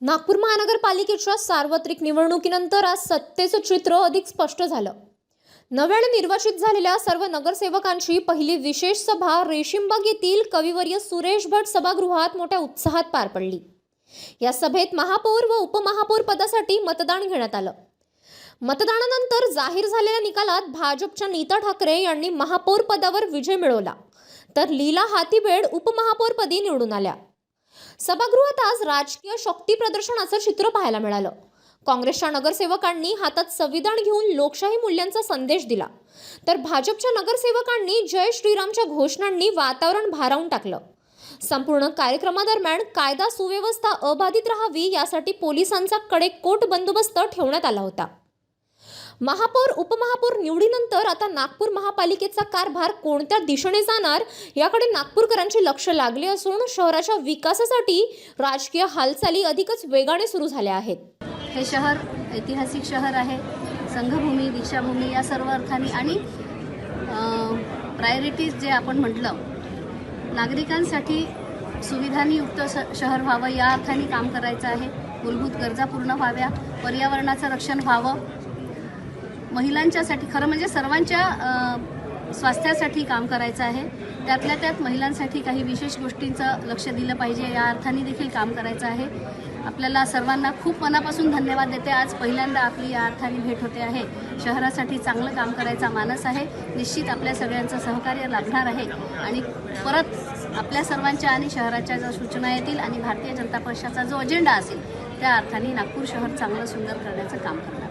नागपूर महानगरपालिकेच्या सार्वत्रिक निवडणुकीनंतर आज सत्तेचं चित्र अधिक स्पष्ट झालं। नव्याने निर्वाचित झालेल्या सर्व नगरसेवकांची पहिली विशेष सभा रेशीमबाग येथील कविवर्य सुरेश भट सभागृहात मोठ्या उत्साहात पार पडली। या सभेत महापौर व उपमहापौर पदासाठी मतदान घेण्यात आलं। मतदानानंतर जाहीर झालेल्या निकालात भाजपच्या नीता ठाकरे यांनी महापौर पदावर विजय मिळवला, तर लीला हातीबेड उपमहापौरपदी निवडून आल्या। सभागृहात आज राजकीय शक्ती प्रदर्शनाचं चित्र पाहायला मिळालं। काँग्रेसच्या नगरसेवकांनी हातात संविधान घेऊन लोकशाही मूल्यांचा संदेश दिला, तर भाजपच्या नगरसेवकांनी जय श्रीरामच्या घोषणांनी वातावरण भारावून टाकलं। संपूर्ण कार्यक्रमादरम्यान कायदा सुव्यवस्था अबाधित राहावी यासाठी पोलिसांचा कडेकोट बंदोबस्त ठेवण्यात आला होता। महापौर उपमहापौर निवडीनंतर आता नागपूर महापालिकेचा कारभार कोणत्या दिशेने जाणार याकडे नागपूरकरांचे लक्ष लागले असून शहराच्या विकासासाठी राजकीय हालचाली अधिकच वेगाने सुरू झाल्या आहेत। हे शहर ऐतिहासिक शहर आहे। संघभूमी, दीक्षाभूमी या सर्व अर्थाने आणि प्रायोरिटीज जे आपण म्हटलं, नागरिकांसाठी सुविधांयुक्त शहर व्हावं या अर्थाने काम करायचं आहे। मूलभूत गरजा पूर्ण व्हाव्या, पर्यावरणाचं रक्षण व्हावं, महिलांच्यासाठी खरं म्हणजे सर्वांच्या स्वास्थ्यासाठी काम करायचं आहे। त्यातल्या त्यात महिलांसाठी काही विशेष गोष्टींचं लक्ष दिलं पाहिजे या अर्थाने देखील काम करायचं आहे। आपल्याला सर्वांना खूप मनापासून धन्यवाद देते। आज पहिल्यांदा आपली या अर्थाने भेट होते आहे। शहरासाठी चांगलं काम करायचा मानस आहे। निश्चित आपल्या सगळ्यांचं सहकार्य लाभणार आहे आणि परत आपल्या सर्वांच्या आणि शहराच्या ज्या सूचना येतील आणि भारतीय जनता पक्षाचा जो अजेंडा असेल त्या अर्थाने नागपूर शहर चांगलं सुंदर करण्याचं काम करणार।